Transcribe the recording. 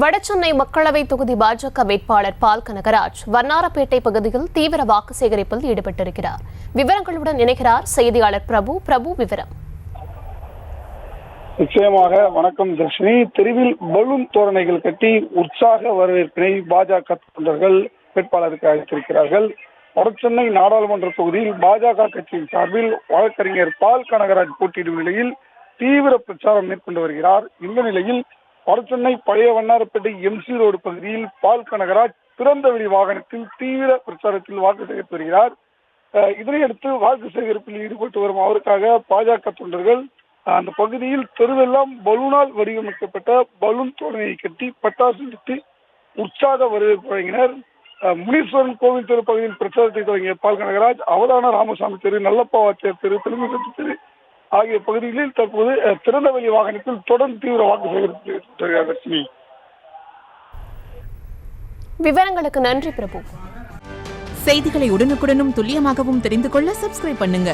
வடசென்னை மக்களவை தொகுதி பாஜக வேட்பாளர் பால் கனகராஜ் வண்ணாரப்பேட்டை பகுதியில் தீவிர வாக்கு சேகரிப்பில் ஈடுபட்டிருக்கிறார். விவரங்களுடன் இணைகிறார் செய்தியாளர் பிரபு. விவரம் நிச்சயமாக. வணக்கம் தர்ஷினி. தெருவில் பலூன் தோரணைகள் கட்டி உற்சாக வரவேற்பினை பாஜக தொண்டர்கள் வேட்பாளருக்கு அளித்திருக்கிறார்கள். வடசென்னை நாடாளுமன்ற தொகுதியில் பாஜக கட்சியின் சார்பில் வழக்கறிஞர் பால் கனகராஜ் போட்டியிடும் நிலையில் தீவிர பிரச்சாரம் மேற்கொண்டு வருகிறார். இந்த நிலையில் வடசென்னை பழைய வண்ணாரப்பேட்டை எம்சி ரோடு பகுதியில் பால் கனகராஜ் திறந்தவெளி வாகனத்தில் தீவிர பிரச்சாரத்தில் வாக்கு சேகரித்து வருகிறார். இதனையடுத்து வாக்கு சேகரிப்பில் ஈடுபட்டு வரும் அவருக்காக பாஜக தொண்டர்கள் அந்த பகுதியில் தெருவெல்லாம் பலூனால் வடிவமைக்கப்பட்ட பலூன் தோரணையை கட்டி பட்டாசு வெடித்து உற்சாக வரவேற்பு வழங்கினர். முனீஸ்வரன் கோவில் தெரு பகுதியில் பிரச்சாரத்தை தொடங்கிய பால் கனகராஜ் அவதான ராமசாமி தெரு, நல்லப்பா வாத்தியார் தெரு, தெலுங்கு தெரு ஆகிய பகுதிகளில் தற்போது திறந்தவெளி வாகனத்தில் தொடர்ந்து தீவிர வாக்கு சேகரித்து. விவரங்களுக்கு நன்றி பிரபு. செய்திகளை உடனுக்குடனும் துல்லியமாகவும் தெரிந்து கொள்ள சப்ஸ்கிரைப் பண்ணுங்க.